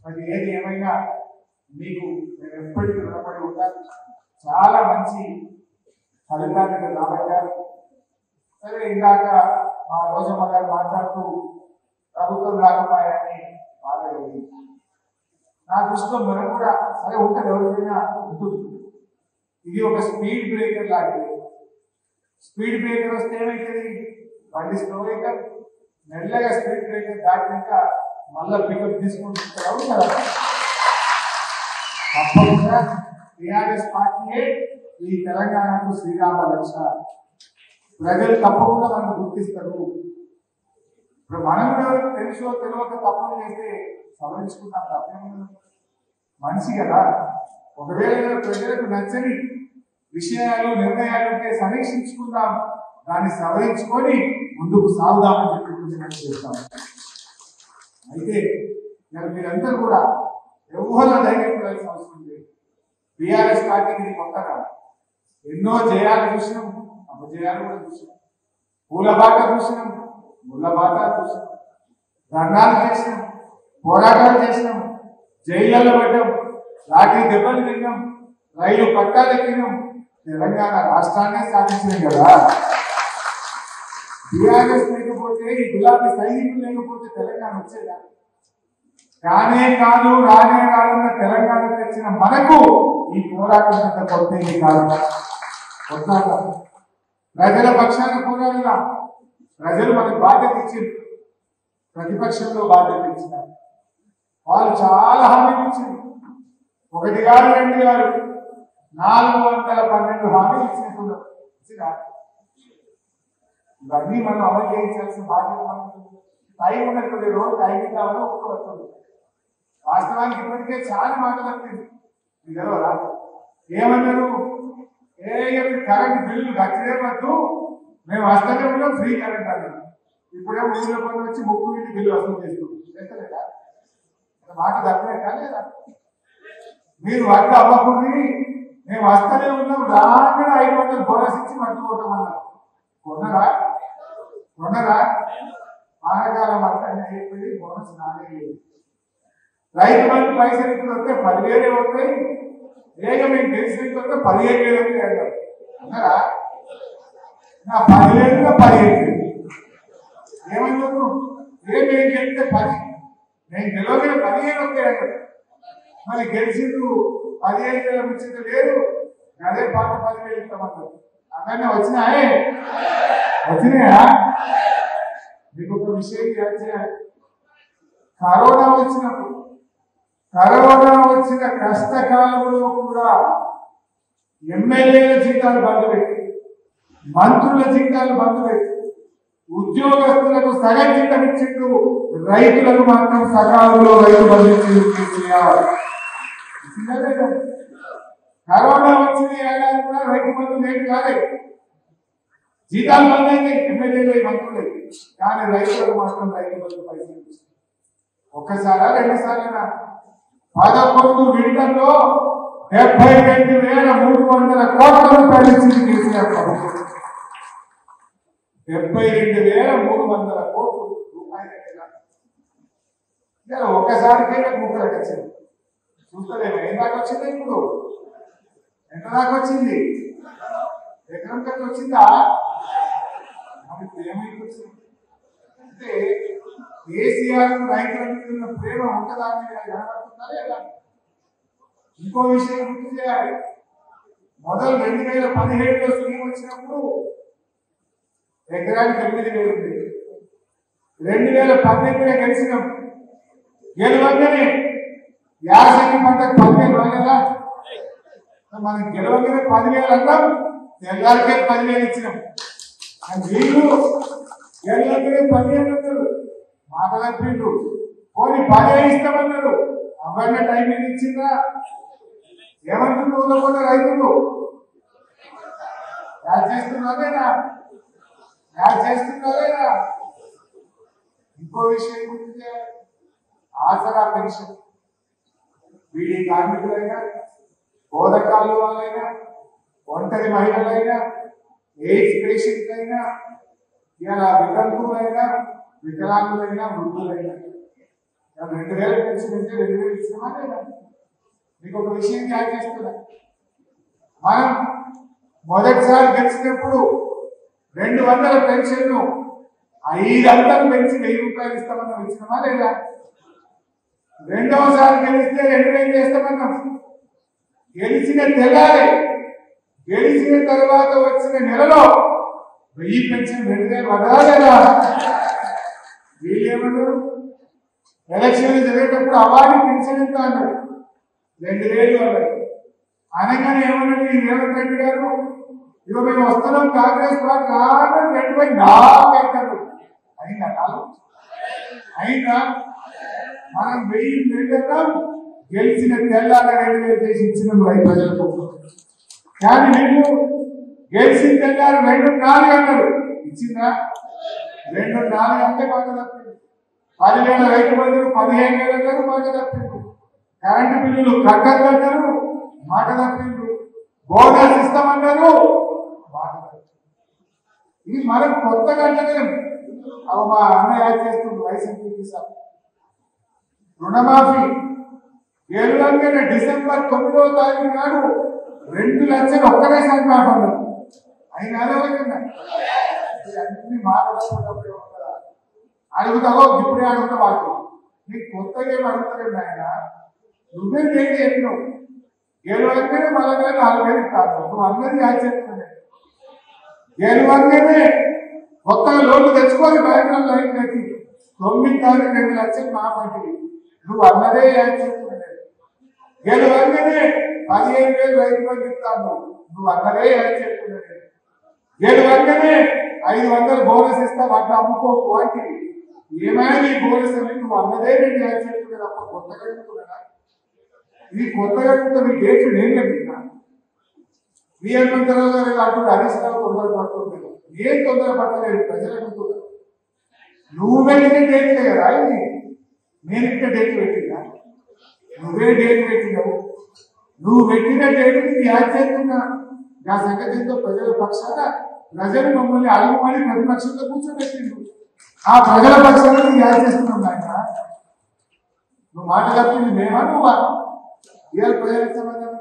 అది ఏది ఏమైనా మీకు మేము ఎప్పటికీ రుణపడి ఉంటాం. చాలా మంచి ఫలితాన్ని రాబట్టారు. సరే, ఇందాక మా రోజమ్మ గారు మాట్లాడుతూ ప్రభుత్వం రాకపోయాయని బాధలేదు. నా దృష్టిలో మనం కూడా సరే ఉంటుంది, ఎవరికైనా ఉంటుంది. ఇది ఒక స్పీడ్ బ్రేకర్ లాంటిది. స్పీడ్ బ్రేకర్ వస్తే ఏమైతుంది, బండి స్లో బ్రేకర్ మెల్లగా స్పీడ్ బ్రేకర్ దాటినాక మళ్ళా పికప్ తీసుకుంటారు కదా. తప్పకుండా టీఆర్ఎస్ పార్టీయే ఈ తెలంగాణకు శ్రీరామ రక్ష. ప్రజలు తప్పకుండా మనం గుర్తిస్తారు. ఇప్పుడు మనం కూడా తెలుసో తెలియక తప్పులు చేస్తే సవరించుకుంటాం, తప్పేమన్నా మనిషి కదా. ఒకవేళ ప్రజలకు నచ్చని విషయాలు నిర్ణయాలు ఉంటే సమీక్షించుకుందాం, దాన్ని సవరించుకొని ముందుకు సాగుదామని చెప్పి మనం చేస్తాం. అయితే మీరందరూ కూడా ఎవరు ధైర్యం పడాల్సిన అవసరం లేదు. బీఆర్ఎస్ పార్టీకి ఇది కొత్తగా ఎన్నో జయాలు చూసినాం, అపజయాలు కూడా చూసినాం. పూలబాట చూసినాం, ముళ్ళబాట చూసినాం. ధర్నాలు చేసినాం, పోరాటాలు చేసినాం, జైళ్ళలో పడ్డాం, లాఠీ దెబ్బలు తిన్నాం, రైలు పట్టాలు ఎక్కినాం, తెలంగాణ రాష్ట్రాన్ని సాధించినాం కదా. బీఆర్ఎస్ లేకపోతే, ఈ గులాబీ సైనికులు లేకపోతే తెలంగాణ వచ్చేదా? కానే కాదు, రానే రానున్న తెలంగాణ తెచ్చిన మనకు ఈ పోరాటం అంత కొత్తది కాదు. కొట్లాడతాం, ప్రజల పక్షాన పోరాడుగా. ప్రజలు మనకు బాధ్యత ఇచ్చారు, ప్రతిపక్షంలో బాధ్యత ఇచ్చినారు. వాళ్ళు చాలా హామీలు ఇచ్చారు. 1 కాదు 2 కాదు 412 హామీలు ఇచ్చినట్టు ఇవన్నీ మనం అమలు చేయించాల్సిన బాధ్యత మనకు. టైం ఉన్నటువంటి రోజు టైం కావాలో ఒప్పుకోవచ్చు. వాస్తవానికి ఇప్పటికే చాలా మాటలు వచ్చింది. మీకు తెలియదా? ఏమన్నారు? కరెంట్ బిల్లు కట్టలే వద్దు, మేము వస్తూనే ఉన్నాం, ఫ్రీ కరెంట్ అన్నారు. ఇప్పుడే ఊళ్ళో పని వచ్చి 30 బిల్లు వసూలు చేస్తున్నాం. మాట తప్పలేదా లేదా? మీరు వర్గ అవ్వకుండా మేము వస్తూనే ఉన్నాం, రాగానే 500 బోనస్ ఇచ్చి పట్టుకోవటమన్నారు. కొన్నరా? ఆనకాలం అంతా చెప్పి బోనస్ నానే లేదు. రైతు బంధు పైసలు ఇప్పుడు వస్తే 10,000 వస్తాయి, మీకు తెలిసిన వస్తే 15,000 అంటారు. అన్నారా? నా 10,000 15,000 ఏమన్నారు? మేము గెలిస్తే 10, నేను గెలవగానే 15 వస్తాయి అంటారు. మరి గెలిచిండు 15,000 ముచ్చింది లేదు, అదే పాట 10,000 ఇస్తామన్నారు. అన్నీ వచ్చినాయా? మీకు ఒక విషయం చేయాలి. కరోనా వచ్చిన కష్టకాలంలో కూడా ఎమ్మెల్యేల జీతాలు బంద్ పెట్టి, మంత్రుల జీతాలు బంద్ పెట్టి, ఉద్యోగస్తులకు సగం జీతం ఇచ్చిండు, రైతులకు మాత్రం సకాలంలో రైతు బంధు కరోనా వచ్చిన ఏడాది కూడా రైతు బంధు లేదు కాలేదు. జీతాలు బంద్ అయినాయి ఎమ్మెల్యేలు మంత్రులు, కానీ రైతులకు మాత్రం రైతు బంధు పైసలు ఇచ్చింది. ఒక్కసారా 2 సార్లు 11 విడతల్లో 72,300 కోట్ల రూపాయలు ఇచ్చింది కేసీఆర్ ప్రభుత్వం. 72,300 కోట్ల రూపాయలు ఒక్కసారికైనా ముక్కలకు వచ్చింది. చూస్తలేము ఏం దాకా వచ్చింది, ఇప్పుడు ఎంత దాకా వచ్చింది, ఎకరం కంటే వచ్చిందా? ఏమైంది వచ్చింది అంటే కేసీఆర్ రైతుల మీద ఉన్న ప్రేమ ఉంటుందా అని కనబడుతుందా లేదా? ఇంకో విషయం గుర్తు చేయాలి. మొదలు 2017లో స్కీమ్ వచ్చినప్పుడు ఎకరానికి 8,000 ఉంది. 2018లో గెలిచినాం. గెలవగానే యాసంగి పంటకు 10,000 రాలేదా? మనం గెలవగానే 10,000 అన్నాం, తెల్లారికే 10,000 ఇచ్చినాం. వీళ్ళు గెలవగానే 10,000 అన్నారు, మాటలు పోనీ 10,000 ఇస్తామన్నారు. అవన్నీ టైం ఏది ఇచ్చిందా? ఏమంటున్నారు కూడా రైతులు యాడ్ చేస్తున్నారేనా? ఇంకో విషయం గురించి ఆసరా పెన్షన్ బీడీ కార్మికులైనా, బోధకాలు వాళ్ళైనా, ఒంటరి మహిళలైనా, ఎయిడ్స్ పేషెంట్లైనా, ఇలా వితంతువులైనా, వికలాంగులైనా, వృద్ధులైనా 2000 పెన్షన్ ఇస్తే 2000 ఇచ్చినా లేదా? మీకు ఒక విషయం యాడ్ చేస్తున్నా. మనం మొదటిసారి గెలిచినప్పుడు 200 పెన్షన్ను 500 పెంచి 1000 రూపాయలు ఇస్తామన్నా ఇచ్చినామా లేదా? రెండవసారి గెలిస్తే 2000 చేస్తామన్నాం. గెలిచిన తెల్లారి గెలిచిన తర్వాత వచ్చిన నెలలో 1000 పెన్షన్ 2000 పడదా లేదా? వీళ్ళేమన్నారు? ఎలక్షన్లు జరిగేటప్పుడు అవార్డు పెన్షన్ ఎంత అన్నారు? 2000 అన్నారు. అనగానే ఏమన్నారు ఈ రేవంత్ రెడ్డి గారు? ఇక మేము వస్తున్నాం కాంగ్రెస్ పార్టీ రాగానే 2004 ఎక్కడ అయిందా కాలం? అయినా మనం 1000 పెంచుతాం, గెలిచిన తెల్లారి 2000 చేసి ఇచ్చిన ప్రజలకు. కానీ మీకు గెలిచిన తెల్లారి 2-4 అన్నారు, ఇచ్చిందా? 2-4 అంటే మాట తప్పింది. 10,000 రైతు బంధువులు 15,000 అన్నారు, మాట తప్పిండు. కరెంటు బిల్లులు కట్టద్దన్నారు, మాట తప్పిండు. బోనస్ ఇస్తామన్నారు, మాట తప్పిండు. ఇది మనం కొత్తగా అంటలేం. అవి మా అన్నయ్య చేస్తుంది వైఎస్ఆర్సీపీ సార్. రుణమాఫీ ఏళ్ళంగానే డిసెంబర్ 9వ తారీఖు నాడు 2 లక్షలు ఒక్కరేసారి మాఫీ అన్నారు. అయినా అదేవిధంగా అన్ని మాట్లాడుతున్నప్పుడు అడుగుతావో ఇప్పుడే అడుగుతా వాళ్ళు నీకు కొత్తగా ఏమి అడుగుతారండి ఆయన. నువ్వే ఏంటి చెప్పినావు? 700 మళ్ళీ 4,000 ఇస్తాను. నువ్వు అందరినీ యాడ్ చేస్తున్నాయి. 700 కొత్తగా లోన్లు తెచ్చుకొని బ్యాంకులో లైన్ కట్టి 9 తారీఖు 2 లక్షలు మాపండి. నువ్వు అన్నదే యాడ్ చేస్తున్నాయి. 700 15,000 రైతు బంధు ఇస్తాను. నువ్వు అన్నదే యాడ్ చేస్తున్నాయి. 700 500 బోనస్ ఇస్తా వాటిని అమ్ముకోకు అంటే ఏమైనా నీ బోనస్ అని నువ్వు అన్నదే నేను యాడ్ చేస్తున్నా తప్ప కొత్తగా అడుగుతున్నా. ఇది కొత్తగా అడుగుతా మీ డేట్లు నేను కట్టినా. మీ హనుమంతరావు గారు అంటూ హరీష్ రావు తొందరపడుతున్నాడు. ఏం తొందరపడలేదు, ప్రజలు అడుగుతున్నారు. నువ్వు పెట్టిన డేట్లే కదా ఇది. నేను ఇంకా డేట్ పెట్టినా, నువ్వే డేట్ పెట్టినావు. నువ్వు పెట్టిన డేట్ యాడ్ చేస్తున్నా. నా సంగతితో ప్రజల పక్షాన ప్రజలు మమ్మల్ని అడుగుమని ప్రతిపక్షంలో కూర్చోబెట్టిండు. ఆ ప్రజల పక్షాన యాడ్ చేస్తున్నాం. ఆయన నువ్వు మాట తప్పింది మేమా నువ్వా? ఇవాళ ప్రజలకు సంబంధం